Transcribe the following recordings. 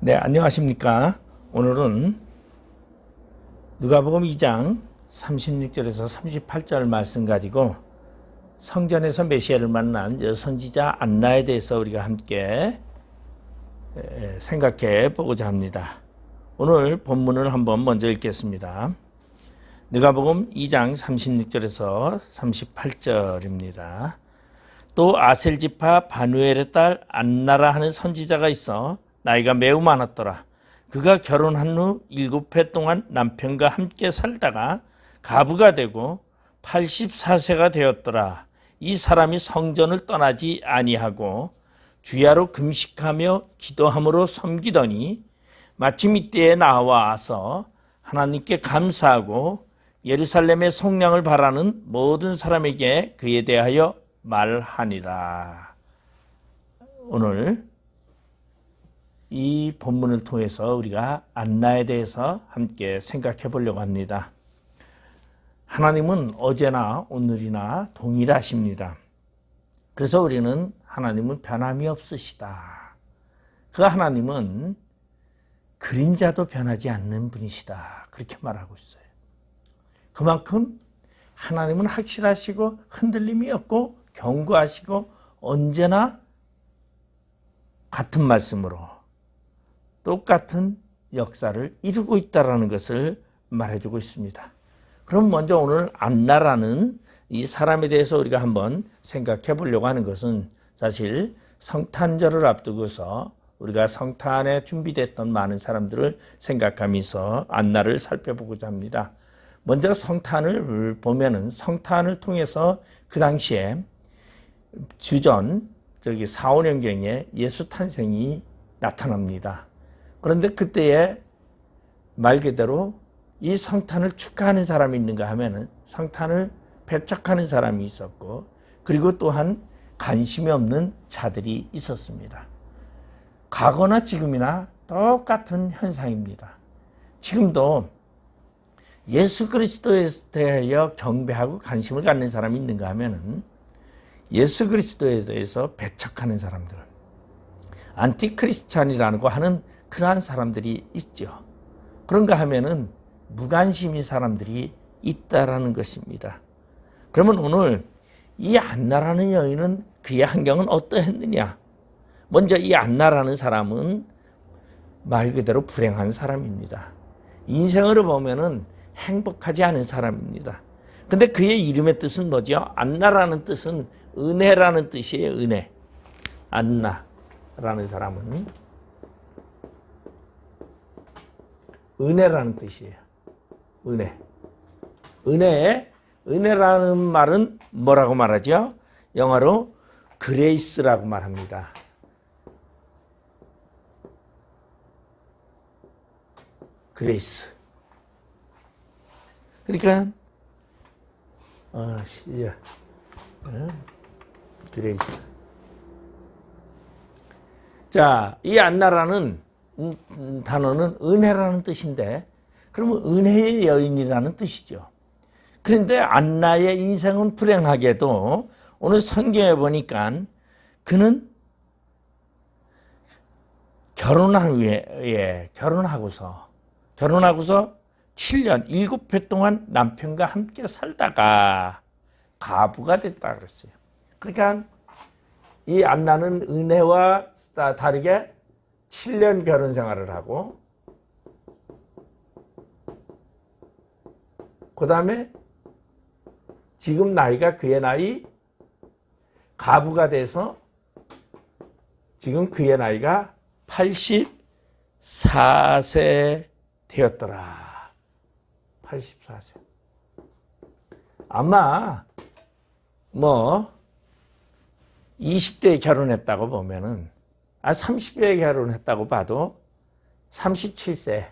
네, 안녕하십니까. 오늘은 누가복음 2장 36절에서 38절 말씀 가지고 성전에서 메시아를 만난 여선지자 안나에 대해서 우리가 함께 생각해 보고자 합니다. 오늘 본문을 한번 먼저 읽겠습니다. 누가복음 2장 36절에서 38절입니다. 또 아셀 지파 바누엘의 딸 안나라 하는 선지자가 있어 나이가 매우 많았더라. 그가 결혼한 후 7해 동안 남편과 함께 살다가 가부가 되고 84세가 되었더라. 이 사람이 성전을 떠나지 아니하고 주야로 금식하며 기도함으로 섬기더니 마침 이때에 나와서 하나님께 감사하고 예루살렘의 속량을 바라는 모든 사람에게 그에 대하여 말하니라. 오늘 이 본문을 통해서 우리가 안나에 대해서 함께 생각해 보려고 합니다. 하나님은 어제나 오늘이나 동일하십니다. 그래서 우리는 하나님은 변함이 없으시다. 그 하나님은 그림자도 변하지 않는 분이시다. 그렇게 말하고 있어요. 그만큼 하나님은 확실하시고 흔들림이 없고 견고하시고 언제나 같은 말씀으로 똑같은 역사를 이루고 있다는 것을 말해주고 있습니다. 그럼 먼저 오늘 안나라는 이 사람에 대해서 우리가 한번 생각해 보려고 하는 것은 사실 성탄절을 앞두고서 우리가 성탄에 준비됐던 많은 사람들을 생각하면서 안나를 살펴보고자 합니다. 먼저 성탄을 보면은 성탄을 통해서 그 당시에 주전 4, 5년경에 예수 탄생이 나타납니다. 그런데 그때에 말 그대로 이 성탄을 축하하는 사람이 있는가 하면은 성탄을 배척하는 사람이 있었고, 그리고 또한 관심이 없는 자들이 있었습니다. 과거나 지금이나 똑같은 현상입니다. 지금도 예수 그리스도에 대하여 경배하고 관심을 갖는 사람이 있는가 하면은 예수 그리스도에 대해서 배척하는 사람들, 안티크리스찬이라고 하는 그러한 사람들이 있죠. 그런가 하면은 무관심인 사람들이 있다라는 것입니다. 그러면 오늘 이 안나라는 여인은 그의 환경은 어떠했느냐? 먼저 이 안나라는 사람은 말 그대로 불행한 사람입니다. 인생으로 보면은 행복하지 않은 사람입니다. 근데 그의 이름의 뜻은 뭐죠? 안나라는 뜻은 은혜라는 뜻이에요. 은혜. 안나라는 사람은 은혜라는 뜻이에요. 은혜. 은혜라는 말은 뭐라고 말하죠? 영어로 그레이스라고 말합니다. 그레이스. 그러니까 그레이스. 자, 이 안나라는 단어는 은혜라는 뜻인데, 그러면 은혜의 여인이라는 뜻이죠. 그런데 안나의 인생은 불행하게도 오늘 성경에 보니까 그는 결혼한 후에 결혼하고서 7년 7해 동안 남편과 함께 살다가 가부가 됐다 그랬어요. 그러니까 이 안나는 은혜와 다르게 7년 결혼 생활을 하고, 그 다음에 지금 나이가 그의 나이 가부가 돼서 지금 그의 나이가 84세 되었더라. 84세. 아마 20대에 결혼했다고 보면은 30대에 결혼했다고 봐도 37세.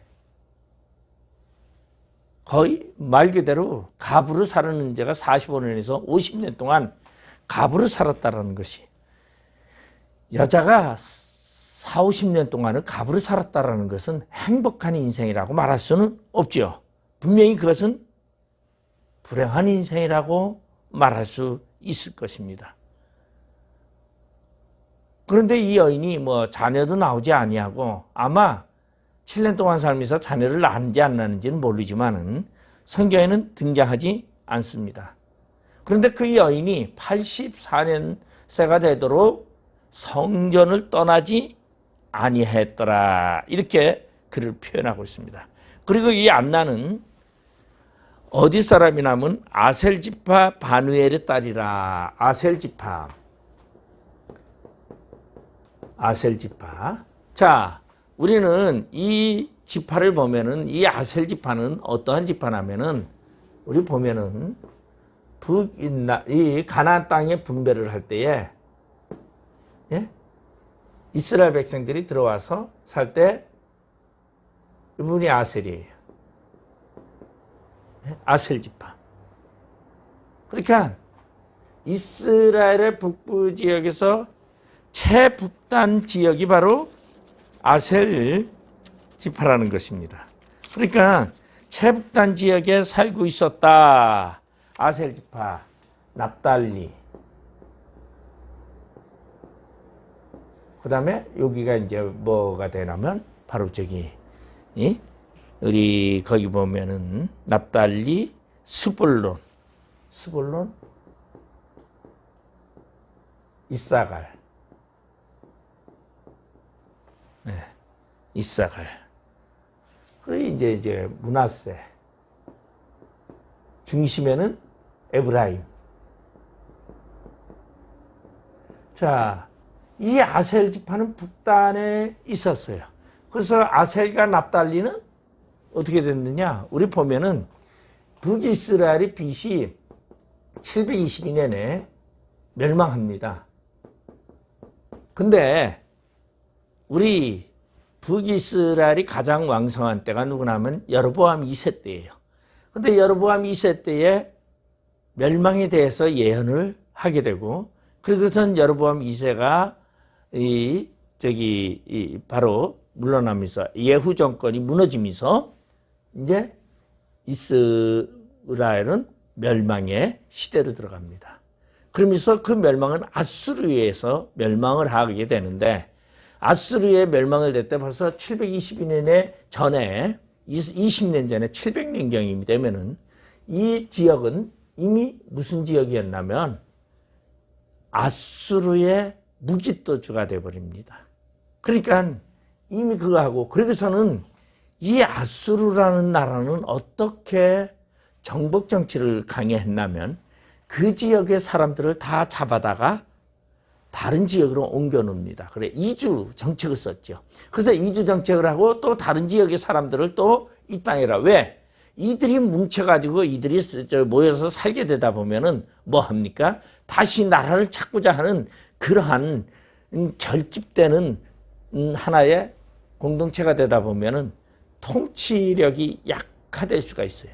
거의 말 그대로 가부로 사는 지가 45년에서 50년 동안 가부로 살았다는 것이, 여자가 4, 50년 동안을 가부로 살았다는 것은 행복한 인생이라고 말할 수는 없죠. 분명히 그것은 불행한 인생이라고 말할 수 있을 것입니다. 그런데 이 여인이 뭐 자녀도 나오지 아니하고 아마 7년 동안 살면서 자녀를 낳는지 안 낳는지는 모르지만은 성경에는 등장하지 않습니다. 그런데 그 여인이 84년세가 되도록 성전을 떠나지 아니했더라. 이렇게 그를 표현하고 있습니다. 그리고 이 안나는 어디 사람이냐면 아셀 지파 바누엘의 딸이라. 아셀 지파. 자, 우리는 이 지파를 보면은 이 아셀 지파는 어떠한 지파냐면은 우리 보면은 이 가나안 땅에 분배를 할 때에 예? 이스라엘 백성들이 들어와서 살 때 이분이 아셀이에요. 아셀 지파. 그러니까 이스라엘의 북부 지역에서 최북단 지역이 바로 아셀 지파라는 것입니다. 그러니까 최북단 지역에 살고 있었다. 아셀 지파, 납달리. 그 다음에 여기가 이제 뭐가 되냐면 바로 저기 우리 거기 보면은 납달리, 스불론, 이사갈, 이사갈. 그리고 이제 므낫세. 중심에는 에브라임. 자, 이 아셀 지파는 북단에 있었어요. 그래서 아셀과 납달리는 어떻게 됐느냐? 우리 보면은 북이스라엘의 빚이 722년에 멸망합니다. 근데 우리 북이스라엘이 가장 왕성한 때가 누구냐면 여로보암 2세 때예요. 근데 여로보암 2세 때에 멸망에 대해서 예언을 하게 되고, 그리고선 여로보암 2세가 바로 물러나면서 예후 정권이 무너지면서 이제 이스라엘은 멸망의 시대로 들어갑니다. 그러면서 그 멸망은 아수르에서 멸망을 하게 되는데, 아수르의 멸망을 될 때 벌써 722년에 전에 20년 전에 700년경이 되면은 이 지역은 이미 무슨 지역이었냐면 아수르의 무기토주가 되어버립니다. 그러니까 이미 그거하고, 그러고서는 이 아수르라는 나라는 어떻게 정복 정치를 강요했냐면 그 지역의 사람들을 다 잡아다가 다른 지역으로 옮겨놓습니다. 그래, 이주 정책을 썼죠. 그래서 이주 정책을 하고 또 다른 지역의 사람들을 또 이 땅에라. 왜? 이들이 뭉쳐가지고 이들이 모여서 살게 되다 보면은 뭐 합니까? 다시 나라를 찾고자 하는 그러한 결집되는 하나의 공동체가 되다 보면은 통치력이 약화될 수가 있어요.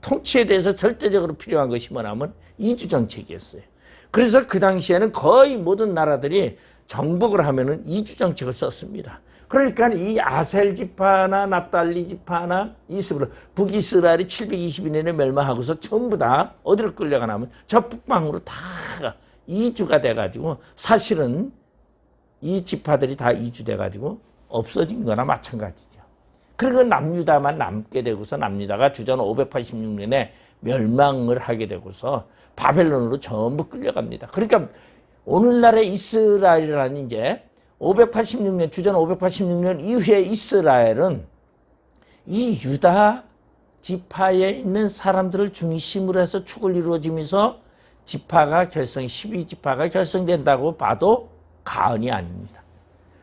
통치에 대해서 절대적으로 필요한 것이 뭐냐면 이주 정책이었어요. 그래서 그 당시에는 거의 모든 나라들이 정복을 하면은 이주 정책을 썼습니다. 그러니까 이 아셀 지파나 납달리 지파나 북이스라엘이 722년에 멸망하고서 전부 다 어디로 끌려가냐면 저 북방으로 다 이주가 돼가지고 사실은 이 지파들이 다 이주돼가지고 없어진 거나 마찬가지죠. 그리고 남유다만 남게 되고서 남유다가 주전 586년에 멸망을 하게 되고서 바벨론으로 전부 끌려갑니다. 그러니까 오늘날의 이스라엘이라는 이제 586년, 주전 586년 이후에 이스라엘은 이 유다 지파에 있는 사람들을 중심으로 해서 축을 이루어지면서 지파가 12지파가 결성된다고 봐도 과언이 아닙니다.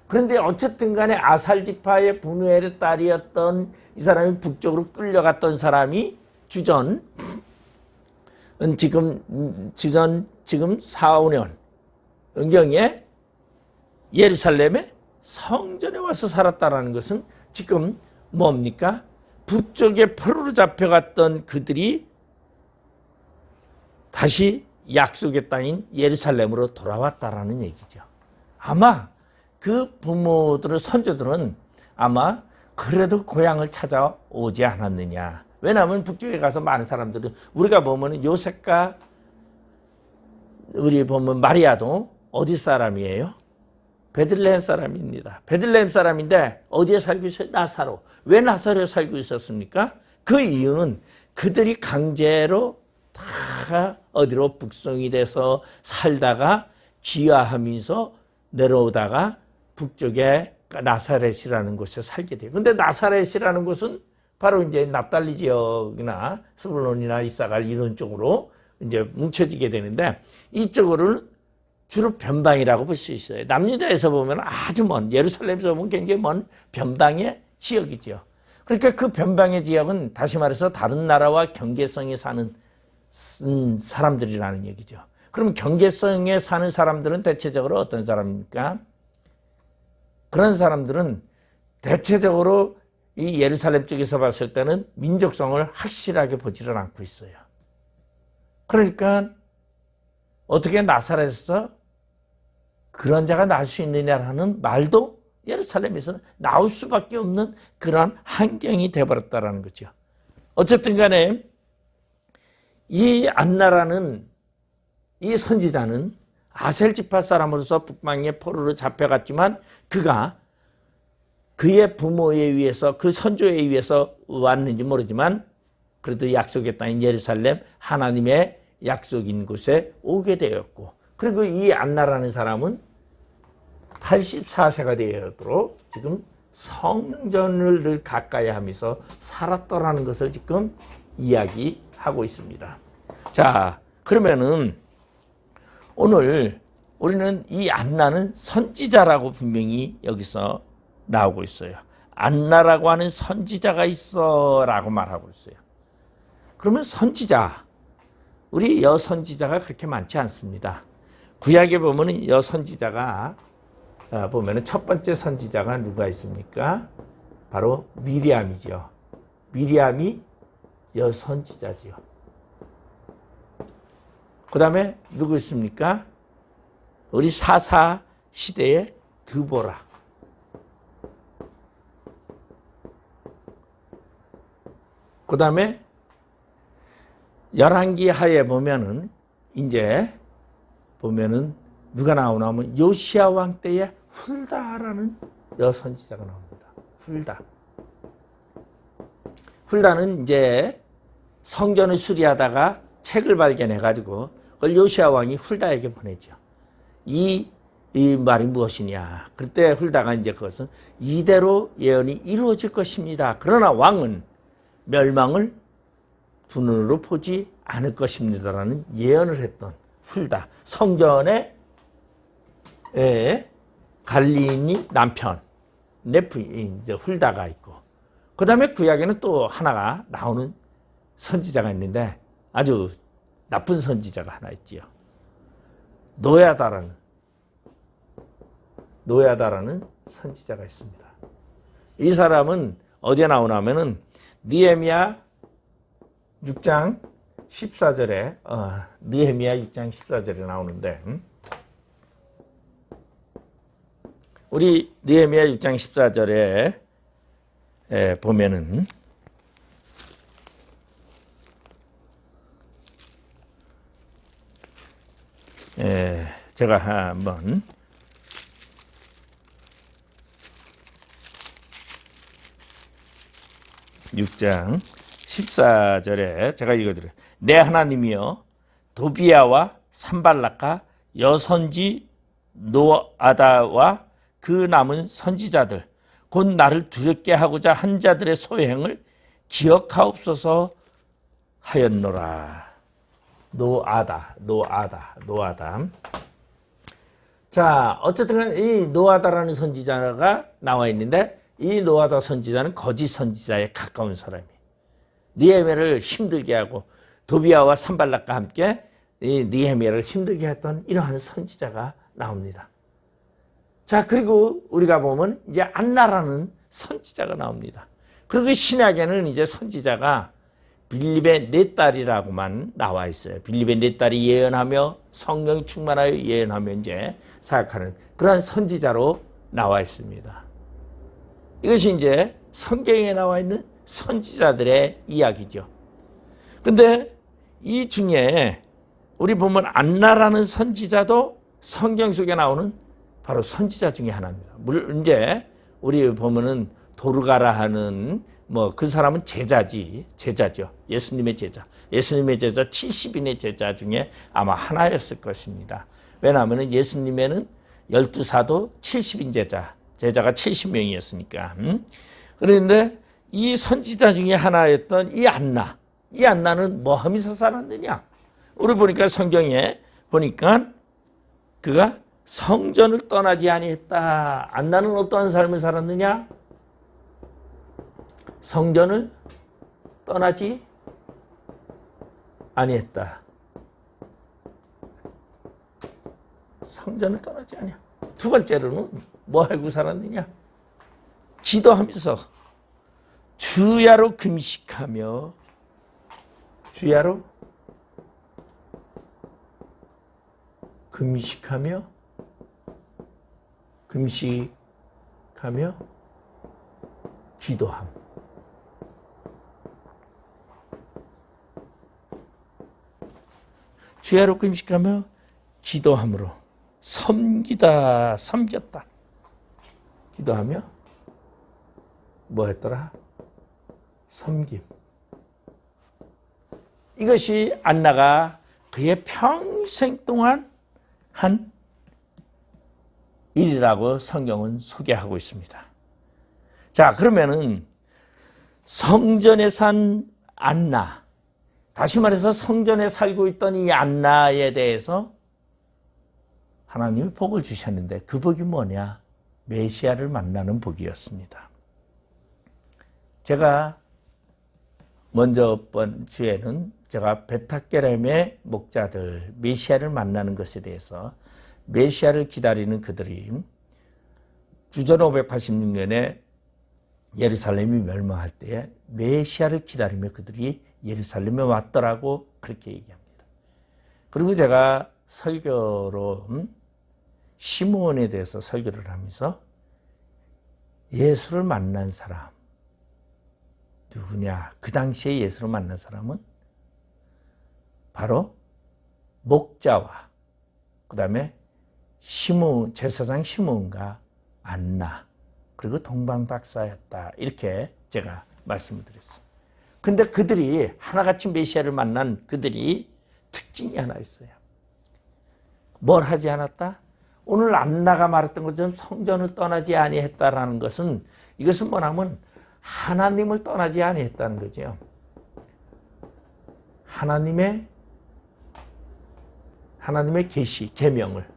그런데 어쨌든 간에 아살 지파의 분우엘의 딸이었던 이 사람이 북쪽으로 끌려갔던 사람이 지금 4, 5년 은경에 예루살렘의 성전에 와서 살았다라는 것은 지금 뭡니까? 북쪽에 포로로 잡혀갔던 그들이 다시 약속의 땅인 예루살렘으로 돌아왔다라는 얘기죠. 아마 그 부모들의 선조들은 아마 그래도 고향을 찾아오지 않았느냐. 왜냐하면 북쪽에 가서 많은 사람들은 우리가 보면 요셉과 우리 보면 마리아도 어디 사람이에요? 베들레헴 사람입니다. 베들레헴 사람인데 어디에 살고 있어요? 나사로. 왜 나사로에 살고 있었습니까? 그 이유는 그들이 강제로 다 어디로 북송이 돼서 살다가 귀화하면서 내려오다가 북쪽에 나사렛이라는 곳에 살게 돼요. 근데 나사렛이라는 곳은 바로 이제 납달리 지역이나 스불론이나 이사갈 이런 쪽으로 이제 뭉쳐지게 되는데 이쪽으로는 주로 변방이라고 볼 수 있어요. 남유다에서 보면 아주 먼, 예루살렘에서 보면 굉장히 먼 변방의 지역이죠. 그러니까 그 변방의 지역은 다시 말해서 다른 나라와 경계성에 사는 사람들이라는 얘기죠. 그럼 경계성에 사는 사람들은 대체적으로 어떤 사람입니까? 그런 사람들은 대체적으로 이 예루살렘 쪽에서 봤을 때는 민족성을 확실하게 보지를 않고 있어요. 그러니까 어떻게 나사렛에서 그런 자가 날 수 있느냐라는 말도 예루살렘에서 나올 수밖에 없는 그런 환경이 되어버렸다는 거죠. 어쨌든 간에 이 안나라는 이 선지자는 아셀 지파 사람으로서 북방의 포로로 잡혀갔지만 그가 그의 부모에 의해서 그 선조에 의해서 왔는지 모르지만 그래도 약속의 땅인 예루살렘 하나님의 약속인 곳에 오게 되었고 그리고 이 안나라는 사람은 84세가 되도록 지금 성전을 늘 가까이 하면서 살았더라는 것을 지금 이야기하고 있습니다. 자, 그러면은 오늘 우리는 이 안나는 선지자라고 분명히 여기서 나오고 있어요. 안나라고 하는 선지자가 있어 라고 말하고 있어요. 그러면 선지자, 우리 여선지자가 그렇게 많지 않습니다. 구약에 보면 여선지자가 보면 첫 번째 선지자가 누가 있습니까? 바로 미리암이죠. 미리암이 여선지자지요. 그 다음에 누구 있습니까? 우리 사사 시대의 드보라. 그 다음에 열왕기 하에 보면은 이제 보면은 누가 나오나 하면 요시야 왕 때에 훌다라는 여선지자가 나옵니다. 훌다. 훌다는 이제 성전을 수리하다가 책을 발견해가지고 그걸 요시야 왕이 훌다에게 보내죠. 이 말이 무엇이냐. 그때 훌다가 이제 그것은 이대로 예언이 이루어질 것입니다. 그러나 왕은 멸망을 두 눈으로 보지 않을 것입니다라는 예언을 했던 훌다. 성전에 갈리니 남편 네프이 이제 훌다가 있고 그 다음에 구약에는 또 하나가 나오는 선지자가 있는데 아주 나쁜 선지자가 하나 있지요. 노야다라는 선지자가 있습니다. 이 사람은 어디에 나오나 하면은 느헤미야 6장 14절에 느헤미야 6장 14절에 나오는데 우리 느헤미야 6장 14절에 보면은 제가 한번 6장 14절에 제가 읽어드려요. 내 하나님이여 도비야와 산발락과 여선지 노아다와 그 남은 선지자들 곧 나를 두렵게 하고자 한 자들의 소행을 기억하옵소서 하였노라. 노아다. 자, 어쨌든 이 노아다라는 선지자가 나와 있는데 이 노아다 선지자는 거짓 선지자에 가까운 사람이에요. 느헤미야를 힘들게 하고 도비야와 산발락과 함께 이 느헤미야를 힘들게 했던 이러한 선지자가 나옵니다. 자, 그리고 우리가 보면 이제 안나라는 선지자가 나옵니다. 그리고 신약에는 이제 선지자가 빌립의 네 딸이라고만 나와 있어요. 빌립의 네 딸이 예언하며 성령이 충만하여 예언하며 이제 사역하는 그러한 선지자로 나와 있습니다. 이것이 이제 성경에 나와 있는 선지자들의 이야기죠. 근데 이 중에 우리 보면 안나라는 선지자도 성경 속에 나오는 바로 선지자 중에 하나입니다. 물론 이제 우리 보면은 도르가라 하는 그 사람은 제자죠. 예수님의 제자. 예수님의 제자 70인의 제자 중에 아마 하나였을 것입니다. 왜냐하면 예수님에는 12사도 70인 제자가 70명이었으니까. 그런데 이 선지자 중에 하나였던 이 안나는 뭐 하면서 살았느냐? 우리 보니까 성경에 보니까 그가 성전을 떠나지 아니했다. 안나는 어떠한 삶을 살았느냐? 성전을 떠나지 아니했다. 성전을 떠나지 아니야. 두 번째로는 뭐 하고 살았느냐? 기도하면서 주야로 금식하며 기도함. 주야로 금식하며 기도함으로 섬겼다. 기도하며 뭐 했더라? 섬김. 이것이 안나가 그의 평생 동안 한 일이라고 성경은 소개하고 있습니다. 자, 그러면은 성전에 산 안나, 다시 말해서 성전에 살고 있던 이 안나에 대해서 하나님이 복을 주셨는데 그 복이 뭐냐? 메시아를 만나는 복이었습니다. 제가 먼저 번 주에는 제가 베타게렘의 목자들 메시아를 만나는 것에 대해서 메시아를 기다리는 그들이 주전 586년에 예루살렘이 멸망할 때에 메시아를 기다리며 그들이 예루살렘에 왔더라고 그렇게 얘기합니다. 그리고 제가 설교로 시므온에 대해서 설교를 하면서 예수를 만난 사람 누구냐? 그 당시에 예수를 만난 사람은 바로 목자와 그 다음에 제사장 시므온과 안나 그리고 동방박사였다. 이렇게 제가 말씀을 드렸어요. 근데 그들이 하나같이 메시아를 만난 그들이 특징이 하나 있어요. 뭘 하지 않았다? 오늘 안나가 말했던 것처럼 성전을 떠나지 아니했다라는 것은 이것은 뭐냐면 하나님을 떠나지 아니했다는 거죠. 하나님의 계시, 계명을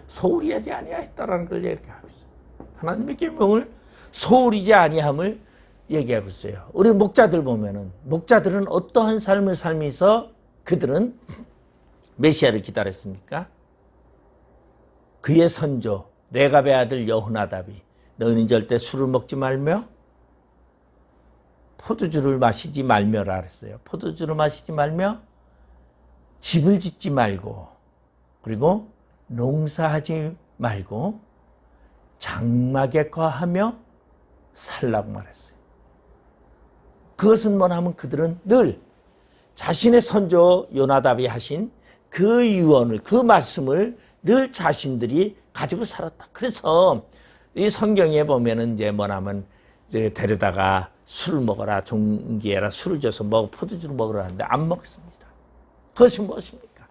소홀히 하지 아니했다라는 걸 얘기하고 있어요. 하나님의 계명을 소홀히지 아니함을 얘기하고 있어요. 우리 목자들 보면은 목자들은 어떠한 삶을 살면서 그들은 메시아를 기다렸습니까? 그의 선조 레갑의 아들 여호나답이 너희는 절대 술을 먹지 말며 포도주를 마시지 말며라 그랬어요. 포도주를 마시지 말며 집을 짓지 말고 그리고 농사하지 말고 장막에 거하며 살라고 말했어요. 그것은 뭐냐면 그들은 늘 자신의 선조 요나답이 하신 그 유언을 그 말씀을 늘 자신들이 가지고 살았다. 그래서 이 성경에 보면은 이제 뭐냐면 이제 데려다가 술을 먹어라 종기해라 술을 줘서 포도주를 먹으라 하는데 안 먹습니다. 그것이 무엇입니까?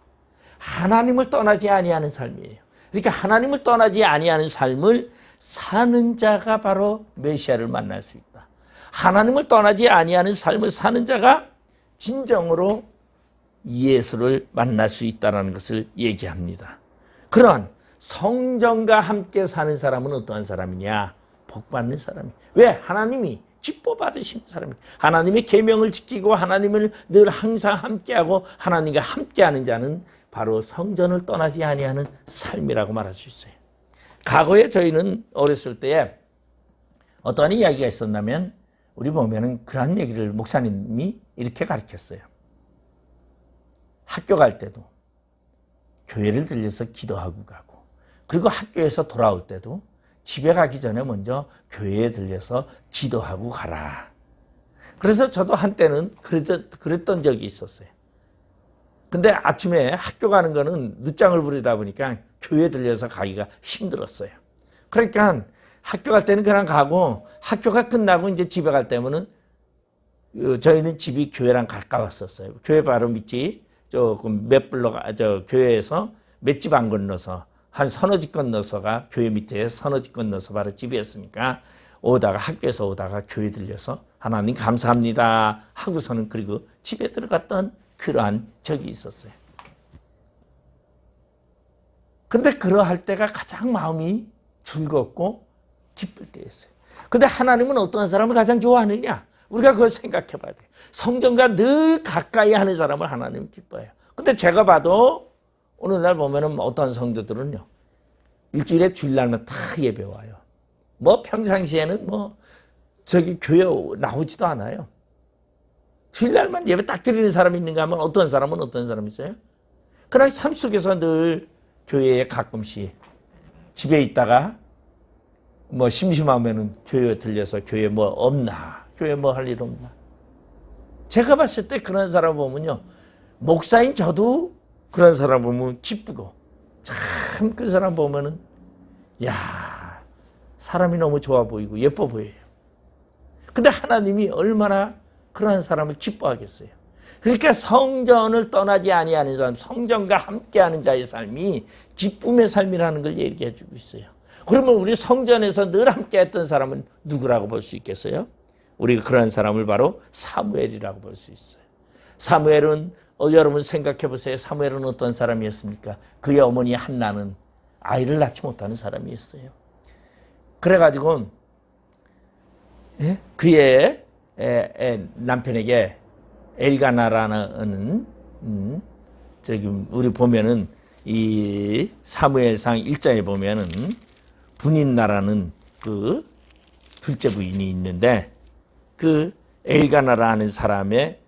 하나님을 떠나지 아니하는 삶이에요. 그러니까 하나님을 떠나지 아니하는 삶을 사는 자가 바로 메시아를 만날 수 있다. 하나님을 떠나지 아니하는 삶을 사는 자가 진정으로 예수를 만날 수 있다는 것을 얘기합니다. 그런 성전과 함께 사는 사람은 어떠한 사람이냐? 복받는 사람이에요. 왜? 하나님이 기뻐 받으시는 사람이에요. 하나님의 계명을 지키고 하나님을 늘 항상 함께하고 하나님과 함께하는 자는 바로 성전을 떠나지 아니하는 삶이라고 말할 수 있어요. 과거에 저희는 어렸을 때에 어떠한 이야기가 있었냐면 우리 보면은 그런 얘기를 목사님이 이렇게 가르쳤어요. 학교 갈 때도 교회를 들려서 기도하고 가고 그리고 학교에서 돌아올 때도 집에 가기 전에 먼저 교회에 들려서 기도하고 가라. 그래서 저도 한때는 그랬던 적이 있었어요. 근데 아침에 학교 가는 거는 늦장을 부리다 보니까 교회 들려서 가기가 힘들었어요. 그러니까 학교 갈 때는 그냥 가고 학교가 끝나고 이제 집에 갈 때면은 저희는 집이 교회랑 가까웠었어요. 교회 바로 밑이 조금 몇 블록 교회에서 몇 집 안 건너서 한 서너 집 건너서가 교회 밑에 서너 집 건너서 바로 집이었으니까 오다가 학교에서 오다가 교회 들려서 하나님 감사합니다 하고서는 그리고 집에 들어갔던 그러한 적이 있었어요. 근데 그러할 때가 가장 마음이 즐겁고 기쁠 때였어요. 근데 하나님은 어떤 사람을 가장 좋아하느냐? 우리가 그걸 생각해 봐야 돼요. 성전과 늘 가까이 하는 사람을 하나님은 기뻐해요. 근데 제가 봐도 오늘날 보면은 어떤 성도들은요, 일주일에 주일날만 다 예배 와요. 뭐 평상시에는 뭐 저기 교회 나오지도 않아요. 주일날만 예배 딱 드리는 사람이 있는가 하면 어떤 사람은 어떤 사람이 있어요? 그냥 삶 속에서 늘 교회에 가끔씩 집에 있다가 뭐 심심하면은 교회 들려서 교회 뭐 없나? 교회 뭐 할 일 없나? 제가 봤을 때 그런 사람 보면요, 목사인 저도 그런 사람 보면 기쁘고 참 그 사람 보면은 야, 사람이 너무 좋아 보이고 예뻐 보여요. 근데 하나님이 얼마나 그런 사람을 기뻐하겠어요. 그러니까 성전을 떠나지 아니하는 사람, 성전과 함께하는 자의 삶이 기쁨의 삶이라는 걸 얘기해 주고 있어요. 그러면 우리 성전에서 늘 함께했던 사람은 누구라고 볼 수 있겠어요? 우리가 그런 사람을 바로 사무엘이라고 볼 수 있어요. 사무엘은 여러분 생각해 보세요. 사무엘은 어떤 사람이었습니까? 그의 어머니 한나는 아이를 낳지 못하는 사람이었어요. 그래가지고 그의 남편에게 엘가나라는 저기 우리 보면은 이 사무엘상 1장에 보면은 분인나라는 그 둘째 부인이 있는데 그 엘가나라는 사람의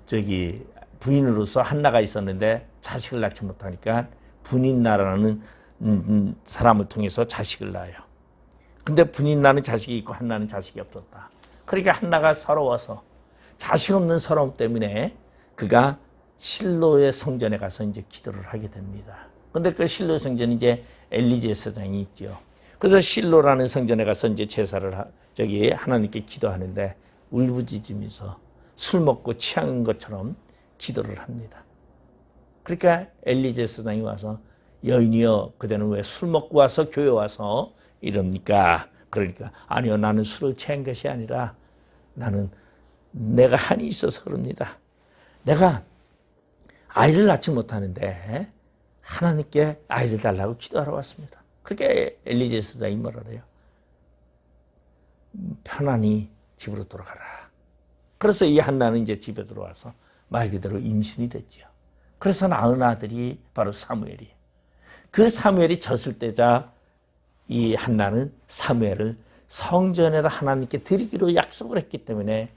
저기 부인으로서 한나가 있었는데 자식을 낳지 못하니까 분인나라는 사람을 통해서 자식을 낳아요. 근데 분인나는 자식이 있고 한나는 자식이 없었다. 그러니까 한나가 서러워서 자식 없는 서러움 때문에 그가 실로의 성전에 가서 이제 기도를 하게 됩니다. 근데 그 실로 성전이 이제 엘리제 사장이 있죠. 그래서 실로라는 성전에 가서 이제 제사를 하나님께 기도하는데 울부짖으면서 술 먹고 취한 것처럼 기도를 합니다. 그러니까 엘리제 사장이 와서 여인이여 그대는 왜 술 먹고 와서 교회 와서 이럽니까? 그러니까 아니요, 나는 술을 취한 것이 아니라 나는 내가 한이 있어서 그럽니다. 내가 아이를 낳지 못하는데 하나님께 아이를 달라고 기도하러 왔습니다. 그렇게 엘리제 사장이 뭐라 그래요? 편안히 집으로 돌아가라. 그래서 이 한나는 이제 집에 들어와서 말 그대로 임신이 됐죠. 그래서 낳은 아들이 바로 사무엘이에요. 그 사무엘이 졌을 때자 이 한나는 사무엘을 성전에다 하나님께 드리기로 약속을 했기 때문에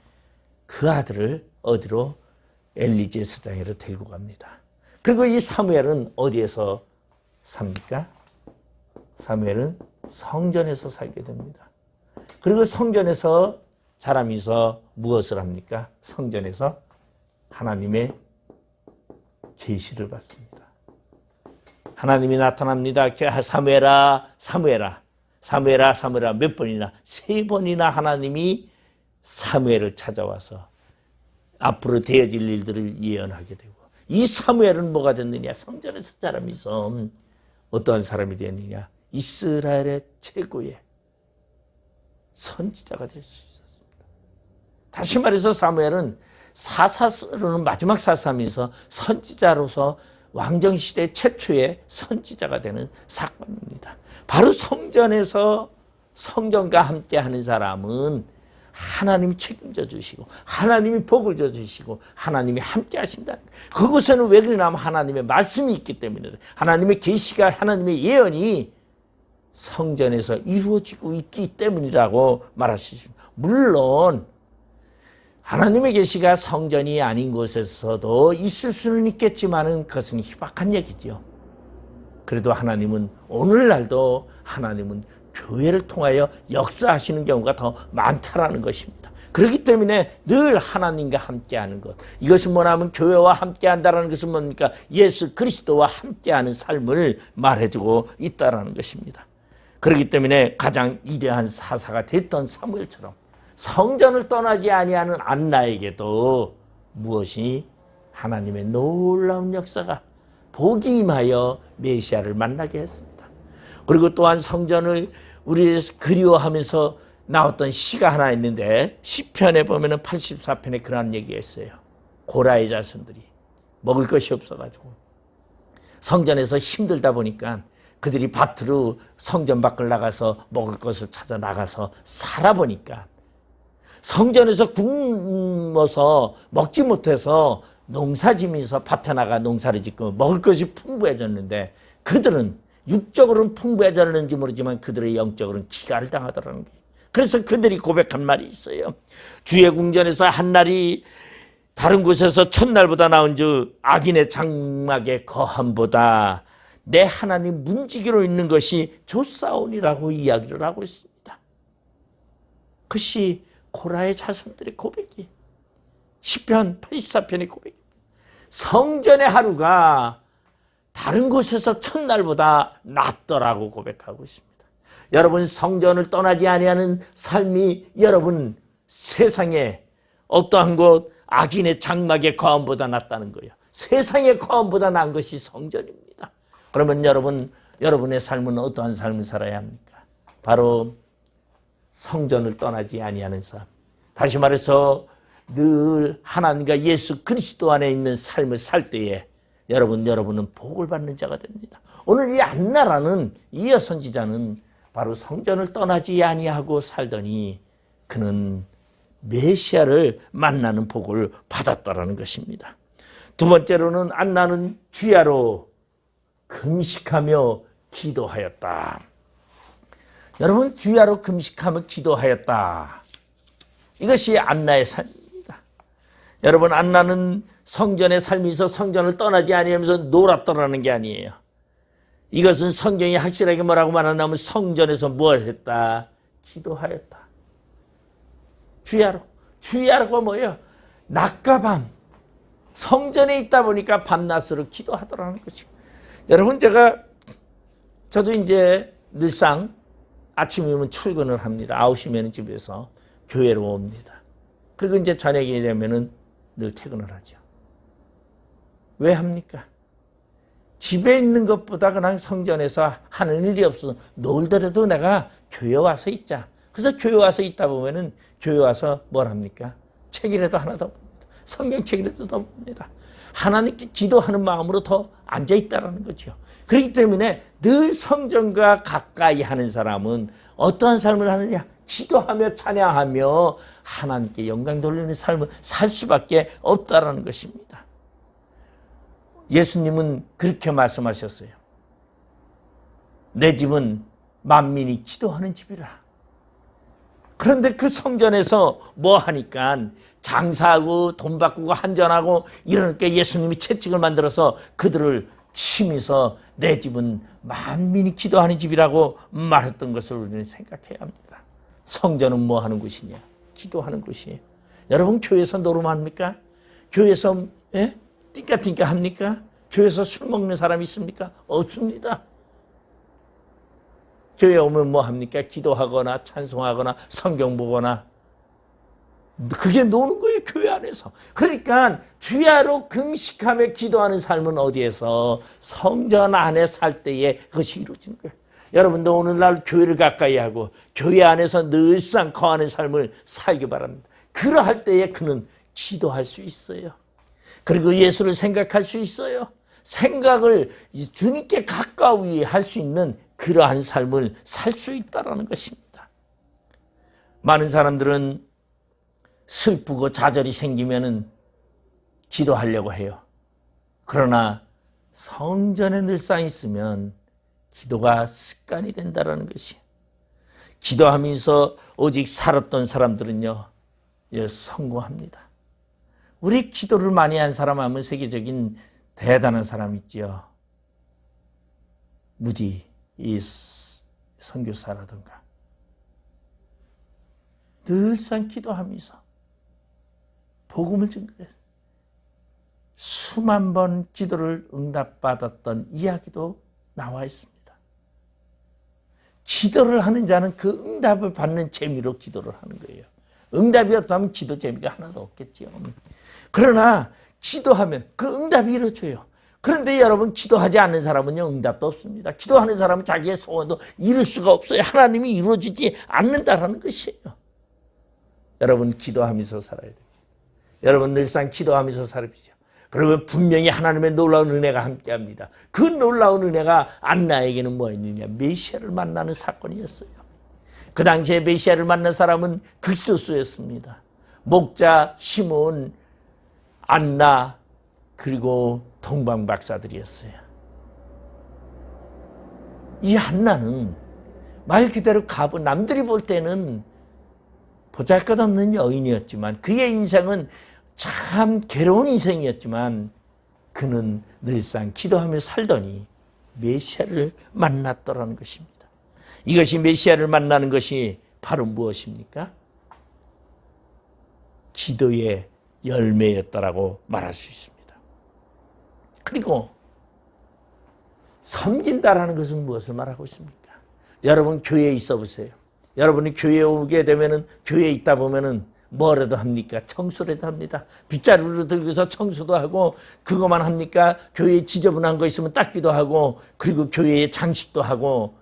그 아들을 어디로? 엘리제 사장으로 데리고 갑니다. 그리고 이 사무엘은 어디에서 삽니까? 사무엘은 성전에서 살게 됩니다. 그리고 성전에서 사람이서 무엇을 합니까? 성전에서 하나님의 계시를 받습니다. 하나님이 나타납니다. 사무엘아, 사무엘아, 사무엘아, 사무엘아 몇 번이나? 3번이나 하나님이 사무엘을 찾아와서 앞으로 되어질 일들을 예언하게 되고, 이 사무엘은 뭐가 됐느냐? 성전에서 자라면서 어떠한 사람이 되느냐? 이스라엘의 최고의 선지자가 될 수 있었습니다. 다시 말해서 사무엘은 사사로는 마지막 사사하면서 선지자로서 왕정시대 최초의 선지자가 되는 사건입니다. 바로 성전에서 성전과 함께하는 사람은 하나님이 책임져 주시고 하나님이 복을 줘 주시고 하나님이 함께 하신다. 그곳에는 왜 그러냐면 하나님의 말씀이 있기 때문에, 하나님의 계시가, 하나님의 예언이 성전에서 이루어지고 있기 때문이라고 말할 수 있습니다. 물론 하나님의 계시가 성전이 아닌 곳에서도 있을 수는 있겠지만은 그것은 희박한 얘기죠. 그래도 하나님은 오늘날도 하나님은 교회를 통하여 역사하시는 경우가 더 많다라는 것입니다. 그렇기 때문에 늘 하나님과 함께하는 것. 이것이 뭐냐면 교회와 함께한다는 것은 뭡니까? 예수 그리스도와 함께하는 삶을 말해주고 있다는 것입니다. 그렇기 때문에 가장 위대한 사사가 됐던 사무엘처럼 성전을 떠나지 아니하는 안나에게도 무엇이 하나님의 놀라운 역사가 복이 임하여 메시아를 만나게 했습니다. 그리고 또한 성전을 우리 그리워하면서 나왔던 시가 하나 있는데 시편에 보면은 84편에 그런 얘기가 있어요. 고라의 자손들이 먹을 것이 없어가지고 성전에서 힘들다 보니까 그들이 밭으로 성전 밖을 나가서 먹을 것을 찾아 나가서 살아보니까 성전에서 굶어서 먹지 못해서 농사지면서 밭에 나가 농사를 짓고 먹을 것이 풍부해졌는데 그들은 육적으로는 풍부해졌는지 모르지만 그들의 영적으로는 기가를 당하더라는 거예요. 그래서 그들이 고백한 말이 있어요. 주의 궁전에서 한 날이 다른 곳에서 첫날보다 나은즉 악인의 장막의 거함보다 내 하나님 문지기로 있는 것이 좋사오니라고 이야기를 하고 있습니다. 그것이 고라의 자손들의 고백이 시편 84편의 고백입니다. 성전의 하루가 다른 곳에서 첫날보다 낫더라고 고백하고 있습니다. 여러분 성전을 떠나지 아니하는 삶이 여러분 세상에 어떠한 곳 악인의 장막의 거함보다 낫다는 거예요. 세상의 거함보다 나은 것이 성전입니다. 그러면 여러분의 삶은 어떠한 삶을 살아야 합니까? 바로 성전을 떠나지 아니하는 삶. 다시 말해서 늘 하나님과 예수 그리스도 안에 있는 삶을 살 때에 여러분은 복을 받는 자가 됩니다. 오늘 이 안나라는 이 여선지자는 바로 성전을 떠나지 아니하고 살더니 그는 메시아를 만나는 복을 받았다라는 것입니다. 두 번째로는 안나는 주야로 금식하며 기도하였다. 여러분 주야로 금식하며 기도하였다. 이것이 안나의 삶입니다. 여러분 안나는 성전의 삶에서 성전을 떠나지 아니하면서 놀았더라는 게 아니에요. 이것은 성경이 확실하게 뭐라고 말하냐면 성전에서 뭘 했다? 기도하였다. 주야로가 뭐예요? 낮과 밤 성전에 있다 보니까 밤낮으로 기도하더라는 것이고 여러분 저도 이제 늘상 아침이면 출근을 합니다. 9시면 집에서 교회로 옵니다. 그리고 이제 저녁이 되면은 늘 퇴근을 하죠. 왜 합니까? 집에 있는 것보다 그냥 성전에서 하는 일이 없어서 놀더라도 내가 교회 와서 있자. 그래서 교회 와서 있다 보면은 교회 와서 뭘 합니까? 책이라도 하나 더 봅니다. 성경책이라도 더 봅니다. 하나님께 기도하는 마음으로 더 앉아있다라는 거죠. 그렇기 때문에 늘 성전과 가까이 하는 사람은 어떠한 삶을 하느냐? 기도하며 찬양하며 하나님께 영광 돌리는 삶을 살 수밖에 없다라는 것입니다. 예수님은 그렇게 말씀하셨어요. 내 집은 만민이 기도하는 집이라. 그런데 그 성전에서 뭐 하니까 장사하고 돈 바꾸고 한전하고 이러니까 예수님이 채찍을 만들어서 그들을 치면서 내 집은 만민이 기도하는 집이라고 말했던 것을 우리는 생각해야 합니다. 성전은 뭐 하는 곳이냐? 기도하는 곳이에요. 여러분 교회에서 노름합니까? 교회에서 띵까띵까 합니까? 교회에서 술 먹는 사람 있습니까? 없습니다. 교회 오면 뭐 합니까? 기도하거나 찬송하거나 성경 보거나 그게 노는 거예요. 교회 안에서. 그러니까 주야로 금식하며 기도하는 삶은 어디에서? 성전 안에 살 때에 그것이 이루어지는 거예요. 여러분도 오늘날 교회를 가까이 하고 교회 안에서 늘상 거하는 삶을 살기 바랍니다. 그러할 때에 그는 기도할 수 있어요. 그리고 예수를 생각할 수 있어요. 생각을 주님께 가까이 할 수 있는 그러한 삶을 살 수 있다는 것입니다. 많은 사람들은 슬프고 좌절이 생기면은 기도하려고 해요. 그러나 성전에 늘상 있으면 기도가 습관이 된다는 것이. 기도하면서 오직 살았던 사람들은요, 성공합니다. 우리 기도를 많이 한 사람 하면 세계적인 대단한 사람 있지요. 무디 이 선교사라든가 늘상 기도하면서 복음을 증거해요. 수만 번 기도를 응답받았던 이야기도 나와 있습니다. 기도를 하는 자는 그 응답을 받는 재미로 기도를 하는 거예요. 응답이 없다면 기도 재미가 하나도 없겠지요. 그러나 기도하면 그 응답이 이루어져요. 그런데 여러분, 기도하지 않는 사람은요, 응답도 없습니다. 기도하는 사람은 자기의 소원도 이룰 수가 없어요. 하나님이 이루어지지 않는다라는 것이에요. 여러분, 기도하면서 살아야 돼요. 여러분, 늘상 기도하면서 살아보세요. 그러면 분명히 하나님의 놀라운 은혜가 함께합니다. 그 놀라운 은혜가 안나에게는 뭐였느냐? 메시아를 만나는 사건이었어요. 그 당시에 메시아를 만난 사람은 극소수였습니다. 목자, 시몬, 안나, 그리고 동방 박사들이었어요. 이 안나는 말 그대로 남들이 볼 때는 보잘것없는 여인이었지만, 그의 인생은 참 괴로운 인생이었지만, 그는 늘상 기도하며 살더니 메시아를 만났더라는 것입니다. 이것이 메시아를 만나는 것이 바로 무엇입니까? 기도의 열매였다라고 말할 수 있습니다. 그리고 섬긴다라는 것은 무엇을 말하고 있습니까? 여러분, 교회에 있어 보세요. 여러분이 교회에 오게 되면은, 교회에 있다 보면은 뭐라도 합니까? 청소라도 합니다. 빗자루를 들고서 청소도 하고, 그것만 합니까? 교회에 지저분한 거 있으면 닦기도 하고, 그리고 교회에 장식도 하고.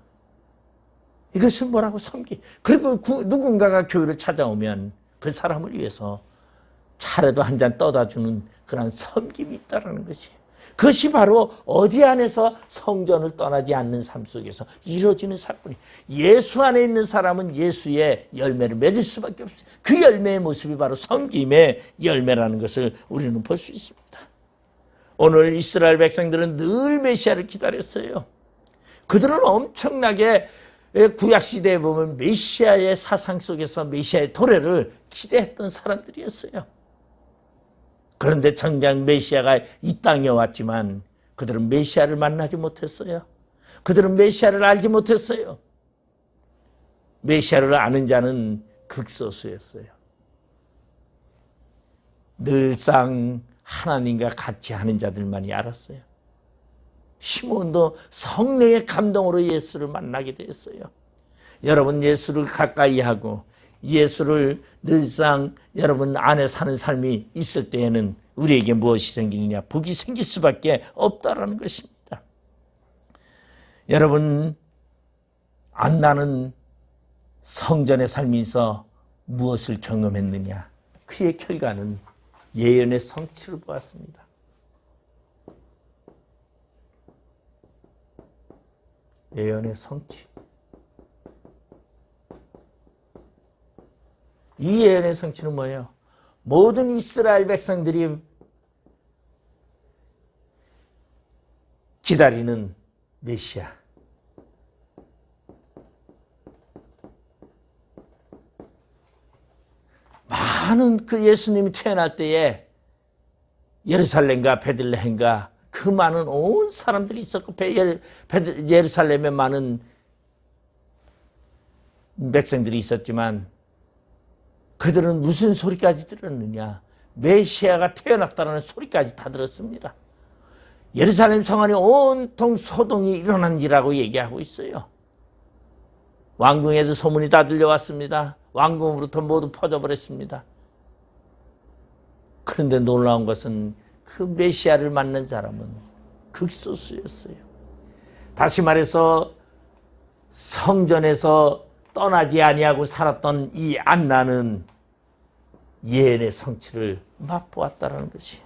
이것을 뭐라고? 섬기. 그리고 누군가가 교회를 찾아오면 그 사람을 위해서 차라도 한 잔 떠다 주는 그런 섬김이 있다는 것이에요. 그것이 바로 어디 안에서 성전을 떠나지 않는 삶 속에서 이루어지는 사건이에요. 예수 안에 있는 사람은 예수의 열매를 맺을 수밖에 없어요. 그 열매의 모습이 바로 섬김의 열매라는 것을 우리는 볼 수 있습니다. 오늘 이스라엘 백성들은 늘 메시아를 기다렸어요. 그들은 엄청나게 구약시대에 보면 메시아의 사상 속에서 메시아의 도래를 기대했던 사람들이었어요. 그런데 정작 메시아가 이 땅에 왔지만 그들은 메시아를 만나지 못했어요. 그들은 메시아를 알지 못했어요. 메시아를 아는 자는 극소수였어요. 늘상 하나님과 같이 하는 자들만이 알았어요. 시몬도 성령의 감동으로 예수를 만나게 되었어요. 여러분, 예수를 가까이 하고 예수를 늘상 여러분 안에 사는 삶이 있을 때에는 우리에게 무엇이 생기느냐? 복이 생길 수밖에 없다라는 것입니다. 여러분, 안나는 성전의 삶에서 무엇을 경험했느냐? 그의 결과는 예언의 성취를 보았습니다. 예언의 성취. 이 예언의 성취는 뭐예요? 모든 이스라엘 백성들이 기다리는 메시아. 많은 그 예수님이 태어날 때에 예루살렘과 베들레헴과 그 많은 온 사람들이 있었고, 예루살렘에 많은 백성들이 있었지만 그들은 무슨 소리까지 들었느냐? 메시아가 태어났다는 소리까지 다 들었습니다. 예루살렘 성 안에 온통 소동이 일어난지라고 얘기하고 있어요. 왕궁에도 소문이 다 들려왔습니다. 왕궁으로부터 모두 퍼져버렸습니다. 그런데 놀라운 것은 그 메시아를 만난 사람은 극소수였어요. 다시 말해서 성전에서 떠나지 아니하고 살았던 이 안나는 예언의 성취를 맛보았다는 것이.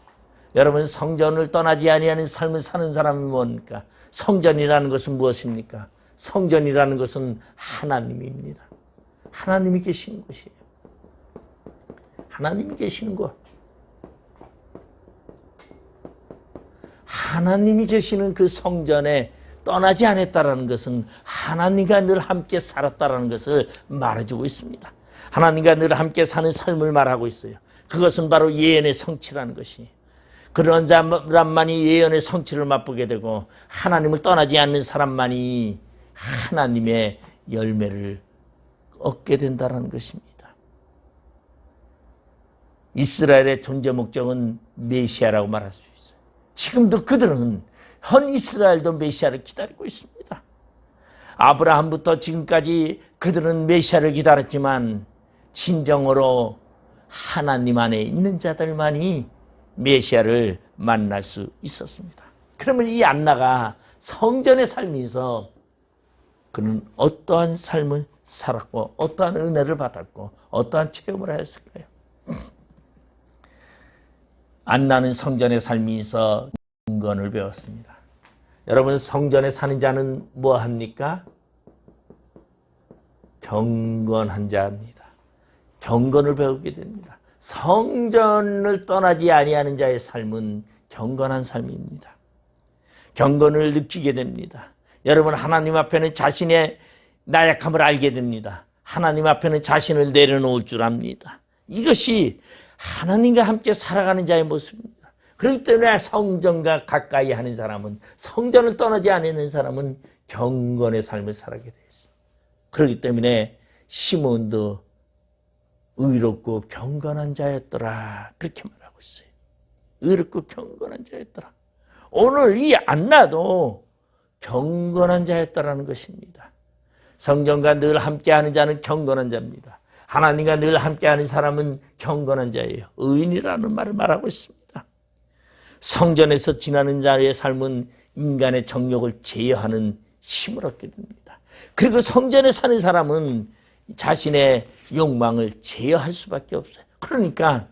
여러분, 성전을 떠나지 아니하는 삶을 사는 사람이 뭡니까? 성전이라는 것은 무엇입니까? 성전이라는 것은 하나님입니다. 하나님이 계시는 곳이에요. 하나님이 계시는 곳. 하나님이 계시는 그 성전에 떠나지 않았다라는 것은 하나님과 늘 함께 살았다라는 것을 말해주고 있습니다. 하나님과 늘 함께 사는 삶을 말하고 있어요. 그것은 바로 예언의 성취라는 것이. 그런 사람만이 예언의 성취를 맛보게 되고, 하나님을 떠나지 않는 사람만이 하나님의 열매를 얻게 된다는 것입니다. 이스라엘의 존재 목적은 메시아라고 말할 수 있어요. 지금도 그들은 현 이스라엘도 메시아를 기다리고 있습니다. 아브라함부터 지금까지 그들은 메시아를 기다렸지만 진정으로 하나님 안에 있는 자들만이 메시아를 만날 수 있었습니다. 그러면 이 안나가 성전의 삶에서 그는 어떠한 삶을 살았고 어떠한 은혜를 받았고 어떠한 체험을 하였을까요? 안나는 성전의 삶에서 경건을 배웠습니다. 여러분, 성전에 사는 자는 뭐 합니까? 경건한 자입니다. 경건을 배우게 됩니다. 성전을 떠나지 아니하는 자의 삶은 경건한 삶입니다. 경건을 느끼게 됩니다. 여러분, 하나님 앞에는 자신의 나약함을 알게 됩니다. 하나님 앞에는 자신을 내려놓을 줄 압니다. 이것이 하나님과 함께 살아가는 자의 모습입니다. 그렇기 때문에 성전과 가까이 하는 사람은, 성전을 떠나지 않는 사람은 경건의 삶을 살아가게 되어 있습니다. 그렇기 때문에 시몬도 의롭고 경건한 자였더라, 그렇게 말하고 있어요. 의롭고 경건한 자였더라. 오늘 이 안나도 경건한 자였다라는 것입니다. 성전과 늘 함께하는 자는 경건한 자입니다. 하나님과 늘 함께하는 사람은 경건한 자예요. 의인이라는 말을 말하고 있습니다. 성전에서 지나는 자의 삶은 인간의 정욕을 제어하는 힘을 얻게 됩니다. 그리고 성전에 사는 사람은 자신의 욕망을 제어할 수밖에 없어요. 그러니까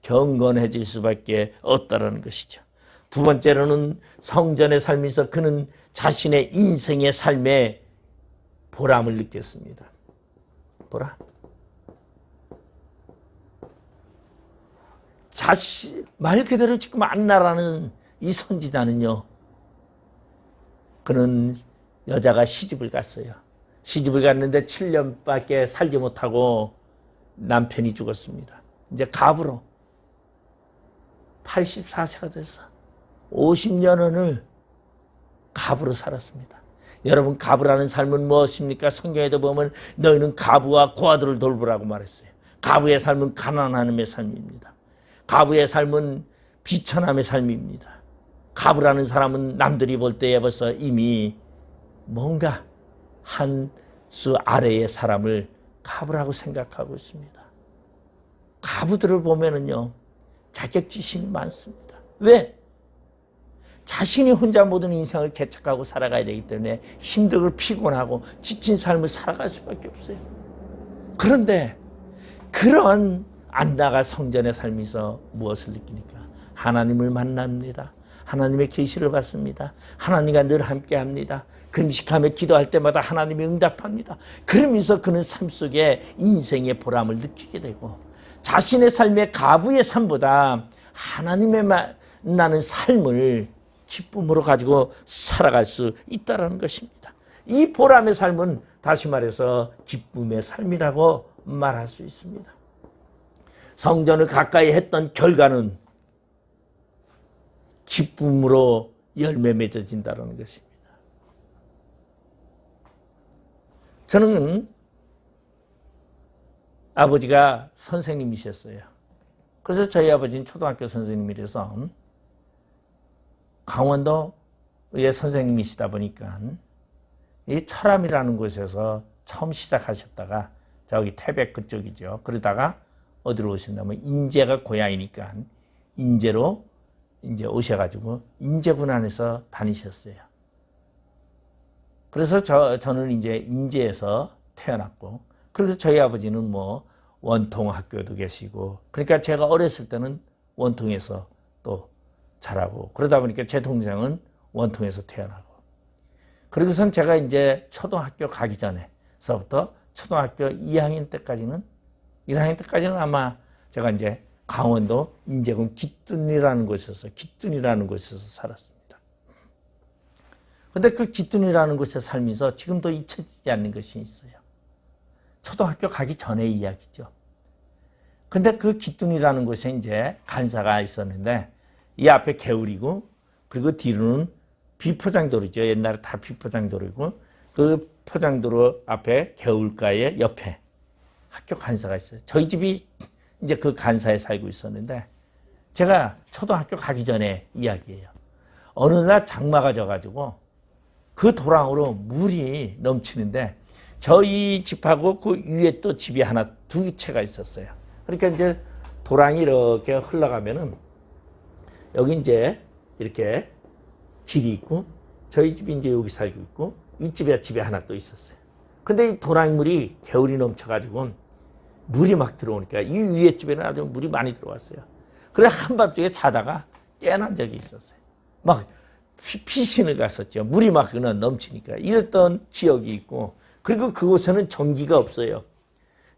경건해질 수밖에 없다는 것이죠. 두 번째로는 성전의 삶에서 그는 자신의 인생의 삶에 보람을 느꼈습니다. 보람. 말 그대로 지금 안나라는 이 선지자는요, 그는 여자가 시집을 갔어요. 시집을 갔는데 7년밖에 살지 못하고 남편이 죽었습니다. 이제 갑으로 84세가 돼서 50년을 갑으로 살았습니다. 여러분, 갑으라는 삶은 무엇입니까? 성경에도 보면 너희는 가부와 고아들을 돌보라고 말했어요. 가부의 삶은 가난함의 삶입니다. 가부의 삶은 비천함의 삶입니다. 가부라는 사람은 남들이 볼 때에 벌써 이미 뭔가 한 수 아래의 사람을 가부라고 생각하고 있습니다. 가부들을 보면은요, 자격지심이 많습니다. 왜? 자신이 혼자 모든 인생을 개척하고 살아가야 되기 때문에 힘들고 피곤하고 지친 삶을 살아갈 수밖에 없어요. 그런데 그런 안나가 성전의 삶에서 무엇을 느끼니까? 하나님을 만납니다. 하나님의 계시를 받습니다. 하나님과 늘 함께합니다. 금식하며 기도할 때마다 하나님이 응답합니다. 그러면서 그는 삶 속에 인생의 보람을 느끼게 되고 자신의 삶의 가부의 삶보다 하나님의 만나는 삶을 기쁨으로 가지고 살아갈 수 있다는 것입니다. 이 보람의 삶은 다시 말해서 기쁨의 삶이라고 말할 수 있습니다. 성전을 가까이 했던 결과는 기쁨으로 열매 맺어진다는 것입니다. 저는 아버지가 선생님이셨어요. 그래서 저희 아버지는 초등학교 선생님이라서 강원도의 선생님이시다 보니까 이 철암이라는 곳에서 처음 시작하셨다가 저기 태백 그쪽이죠. 그러다가 어디로 오셨냐면 인제가 고향이니까 인제로 이제 오셔가지고 인제군 안에서 다니셨어요. 그래서 저는 이제 인제에서 태어났고, 그래서 저희 아버지는 뭐 원통 학교도 계시고, 그러니까 제가 어렸을 때는 원통에서 또 자라고, 그러다 보니까 제 동생은 원통에서 태어나고, 그리고선 제가 이제 초등학교 가기 전에서부터 초등학교 2학년 때까지는 1학년 때까지는 아마 제가 이제 강원도 인제군 기준이라는 곳에서 살았습니다. 근데 그 기준이라는 곳에 살면서 지금도 잊혀지지 않는 것이 있어요. 초등학교 가기 전의 이야기죠. 근데 그 기준이라는 곳에 이제 간사가 있었는데 이 앞에 개울이고 그리고 뒤로는 비포장도로죠. 옛날에 다 비포장도로이고 그 포장도로 앞에 개울가에 옆에 학교 간사가 있어요. 저희 집이 이제 그 간사에 살고 있었는데 제가 초등학교 가기 전에 이야기예요. 어느 날 장마가 져가지고 그 도랑으로 물이 넘치는데 저희 집하고 그 위에 또 집이 하나 두 채가 있었어요. 그러니까 이제 도랑이 이렇게 흘러가면은 여기 이제 이렇게 길이 있고 저희 집이 이제 여기 살고 있고 윗집에 집에 하나 또 있었어요. 근데 이 도랑물이 겨울이 넘쳐가지고 물이 막 들어오니까 이 위에 집에는 아주 물이 많이 들어왔어요. 그래 한밤중에 자다가 깨난 적이 있었어요. 막 피신을 갔었죠. 물이 막 넘치니까 이랬던 기억이 있고 그리고 그곳에는 전기가 없어요.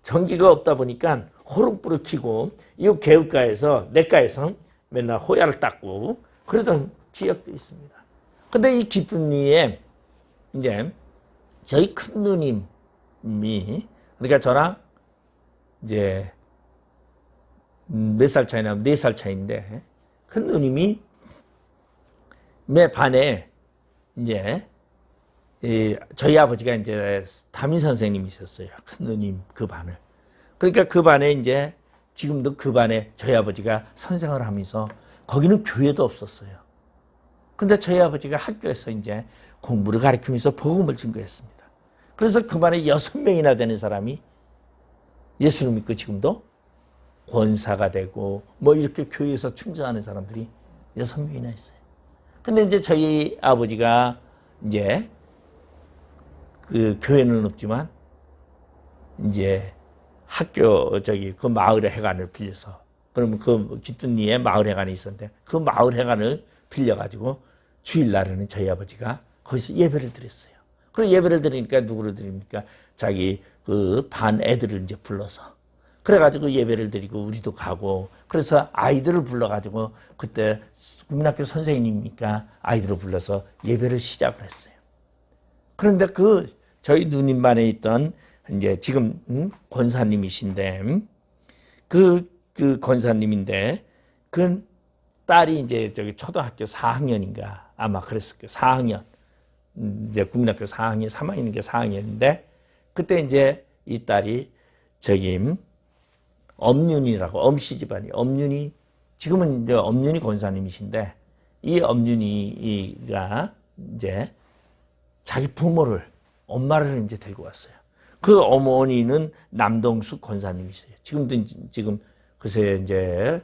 전기가 없다 보니까 호롱불을 켜고 이 개울가에서 냇가에서 맨날 호야를 닦고 그러던 기억도 있습니다. 근데 이 기쁨리에 이제 저희 큰 누님이 그러니까 저랑 이제 몇 살 차이나 4살 차이인데 큰 누님이 매 반에 이제 저희 아버지가 이제 담임 선생님이셨어요. 큰 누님 그 반을. 그러니까 그 반에 이제 지금도 그 반에 저희 아버지가 선생을 하면서 거기는 교회도 없었어요. 근데 저희 아버지가 학교에서 이제 공부를 가르치면서 복음을 증거했습니다. 그래서 그 반에 6명이나 되는 사람이 예수를 믿고 지금도 권사가 되고 뭐 이렇게 교회에서 충전하는 사람들이 6명이나 있어요. 근데 이제 저희 아버지가 이제 그 교회는 없지만 이제 학교 그 마을 회관을 빌려서 그러면 그 기쁨리에 마을 회관이 있었는데 그 마을 회관을 빌려가지고 주일날에는 저희 아버지가 거기서 예배를 드렸어요. 그리고 예배를 드리니까 누구를 드립니까? 자기 그 반 애들을 이제 불러서 그래가지고 예배를 드리고 우리도 가고 그래서 아이들을 불러가지고 그때 국민학교 선생님이니까 아이들을 불러서 예배를 시작을 했어요. 그런데 그 저희 누님 반에 있던 이제 지금 권사님이신데 그 권사님인데 그 딸이 이제 저기 초등학교 4학년인가 아마 그랬을 거예요. 4학년 이제 국민학교 4학년 3학년인가 4학년인데 그때 이제 이 딸이 저기 엄윤이라고 엄씨 집안이 엄윤이 지금은 이제 엄윤이 권사님이신데 이 엄윤이가 이제 자기 부모를 엄마를 이제 데리고 왔어요. 그 어머니는 남동숙 권사님이세요. 지금 글쎄 이제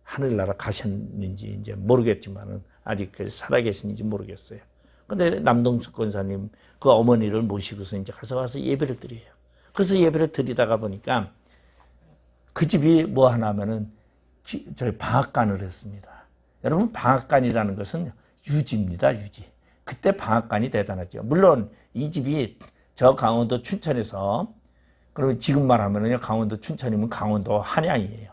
하늘나라 가셨는지 이제 모르겠지만은 아직 살아계시는지 모르겠어요. 근데 남동숙 권사님 그 어머니를 모시고서 이제 가서 예배를 드려요. 그래서 예배를 드리다가 보니까 그 집이 뭐 하나 하면은 저희 방앗간을 했습니다. 여러분 방앗간이라는 것은 유지입니다. 유지. 그때 방앗간이 대단하죠. 물론 이 집이 저 강원도 춘천에서 그리고 지금 말하면은요 강원도 춘천이면 강원도 한양이에요.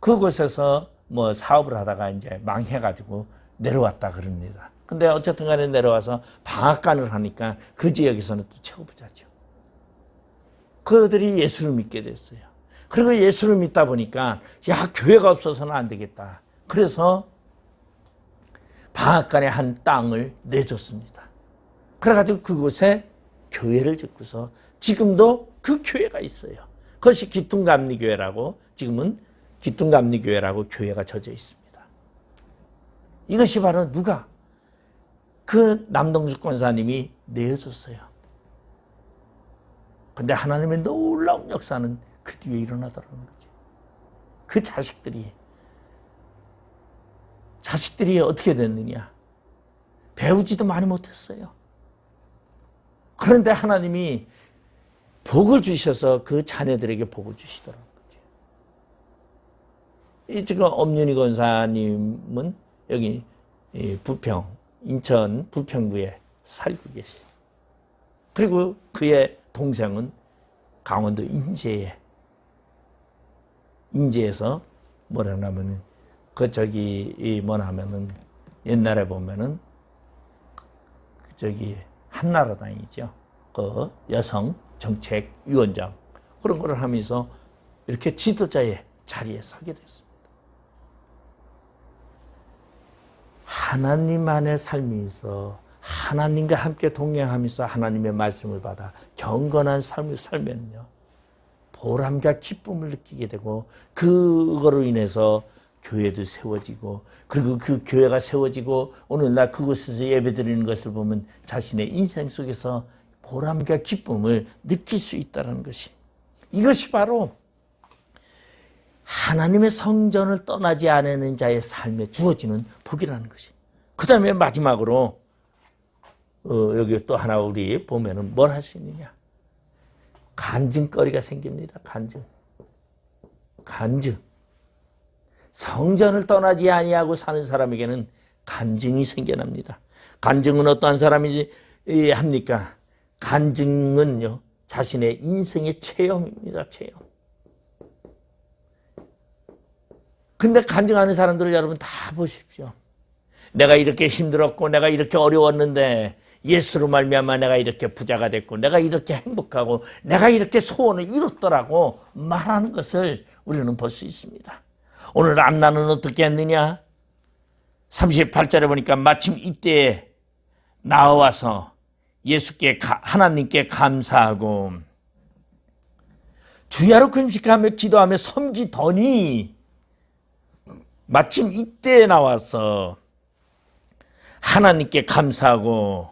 그곳에서 뭐 사업을 하다가 이제 망해가지고 내려왔다 그럽니다. 근데 어쨌든 간에 내려와서 방앗간을 하니까 그 지역에서는 또 최고 부자죠. 그들이 예수를 믿게 됐어요. 그리고 예수를 믿다 보니까 야 교회가 없어서는 안 되겠다. 그래서 방앗간에 한 땅을 내줬습니다. 그래가지고 그곳에 교회를 짓고서 지금도 그 교회가 있어요. 그것이 기쁨감리교회라고 지금은 기쁨감리교회라고 교회가 젖어 있습니다. 이것이 바로 누가? 그 남동숙 권사님이 내어줬어요. 근데 하나님의 놀라운 역사는 그 뒤에 일어나더라는 거죠. 그 자식들이 어떻게 됐느냐? 배우지도 많이 못했어요. 그런데 하나님이 복을 주셔서 그 자녀들에게 복을 주시더라는 거죠. 이 지금 엄윤희 권사님은 여기 인천 부평구에 살고 계시죠. 그리고 그의 동생은 강원도 인제에서 뭐라냐면은 옛날에 보면은 한나라당이죠. 그 여성 정책 위원장 그런 거를 하면서 이렇게 지도자의 자리에 서게 됐습니다. 하나님 안의 삶이 있어 하나님과 함께 동행하면서 하나님의 말씀을 받아 경건한 삶을 살면요 보람과 기쁨을 느끼게 되고 그거로 인해서 교회도 세워지고 그리고 그 교회가 세워지고 오늘날 그곳에서 예배드리는 것을 보면 자신의 인생 속에서 보람과 기쁨을 느낄 수 있다는 것이 이것이 바로 하나님의 성전을 떠나지 않는 자의 삶에 주어지는 복이라는 것이. 그 다음에 마지막으로 여기 또 하나 우리 보면은 뭘 할 수 있느냐. 간증거리가 생깁니다. 간증. 성전을 떠나지 아니하고 사는 사람에게는 간증이 생겨납니다. 간증은 어떠한 사람이 합니까? 간증은요, 자신의 인생의 체험입니다. 체험. 근데 간증하는 사람들을 여러분 다 보십시오. 내가 이렇게 힘들었고 내가 이렇게 어려웠는데 예수로 말미암아 내가 이렇게 부자가 됐고 내가 이렇게 행복하고 내가 이렇게 소원을 이뤘더라고 말하는 것을 우리는 볼 수 있습니다. 오늘 안나는 어떻게 했느냐? 38절에 보니까 마침 이때에 나와서 예수께 하나님께 감사하고 주야로 금식하며 기도하며 섬기더니 마침 이때에 나와서 하나님께 감사하고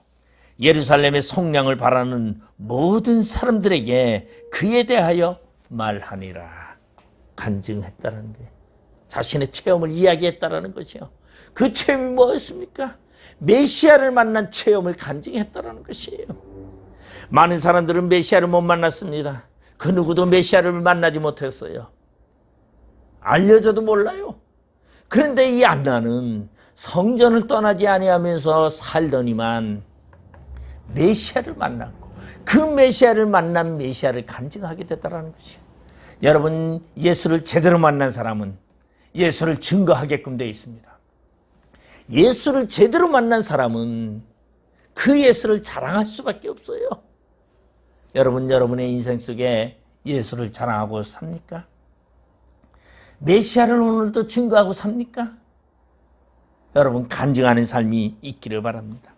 예루살렘의 속량을 바라는 모든 사람들에게 그에 대하여 말하니라. 간증했다는 게 자신의 체험을 이야기했다는 것이요. 그 체험이 뭐였습니까? 메시아를 만난 체험을 간증했다는 것이에요. 많은 사람들은 메시아를 못 만났습니다. 그 누구도 메시아를 만나지 못했어요. 알려져도 몰라요. 그런데 이 안나는 성전을 떠나지 아니하면서 살더니만 메시아를 만났고 그 메시아를 만난 메시아를 간증하게 됐다는 것이에요. 여러분, 예수를 제대로 만난 사람은 예수를 증거하게끔 되어 있습니다. 예수를 제대로 만난 사람은 그 예수를 자랑할 수밖에 없어요. 여러분, 여러분의 인생 속에 예수를 자랑하고 삽니까? 메시아를 오늘도 증거하고 삽니까? 여러분, 간증하는 삶이 있기를 바랍니다.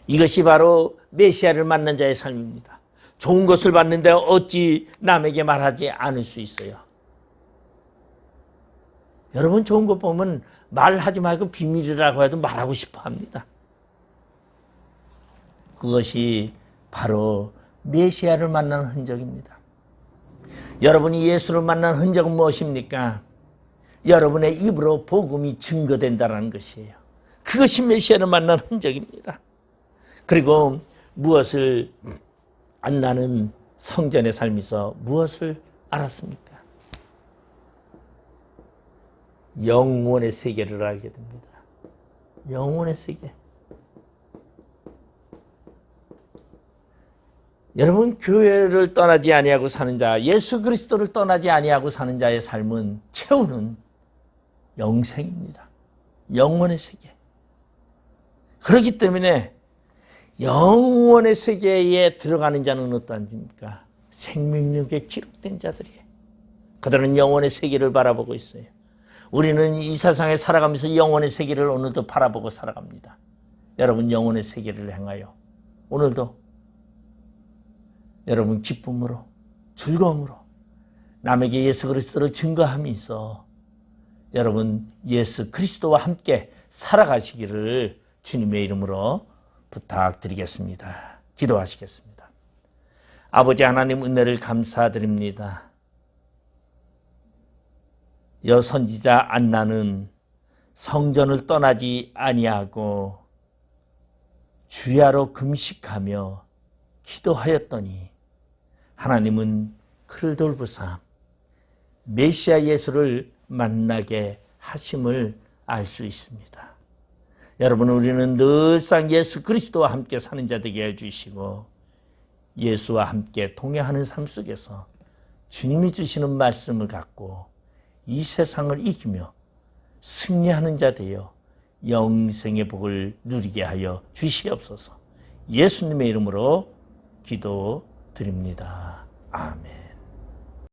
이것이 바로 메시아를 만난 자의 삶입니다. 좋은 것을 받는데 어찌 남에게 말하지 않을 수 있어요? 여러분, 좋은 것 보면 말하지 말고 비밀이라고 해도 말하고 싶어 합니다. 그것이 바로 메시아를 만나는 흔적입니다. 여러분이 예수를 만난 흔적은 무엇입니까? 여러분의 입으로 복음이 증거된다는 것이에요. 그것이 메시아를 만난 흔적입니다. 그리고 무엇을 안나는 성전의 삶에서 무엇을 알았습니까? 영원의 세계를 알게 됩니다. 영원의 세계. 여러분, 교회를 떠나지 아니하고 사는 자, 예수 그리스도를 떠나지 아니하고 사는 자의 삶은 채우는 영생입니다. 영원의 세계. 그렇기 때문에 영원의 세계에 들어가는 자는 어떠합니까? 생명력에 기록된 자들이에요. 그들은 영원의 세계를 바라보고 있어요. 우리는 이 세상에 살아가면서 영원의 세계를 오늘도 바라보고 살아갑니다. 여러분, 영원의 세계를 향하여 오늘도 여러분 기쁨으로 즐거움으로 남에게 예수 그리스도를 증거하면서 여러분 예수 그리스도와 함께 살아가시기를 주님의 이름으로 부탁드리겠습니다. 기도하시겠습니다. 아버지 하나님, 은혜를 감사드립니다. 여선지자 안나는 성전을 떠나지 아니하고 주야로 금식하며 기도하였더니 하나님은 그를 돌보사 메시아 예수를 만나게 하심을 알 수 있습니다. 여러분, 우리는 늘상 예수 그리스도와 함께 사는 자 되게 해주시고 예수와 함께 동행하는 삶 속에서 주님이 주시는 말씀을 갖고 이 세상을 이기며 승리하는 자 되어 영생의 복을 누리게 하여 주시옵소서. 예수님의 이름으로 기도드립니다. 아멘.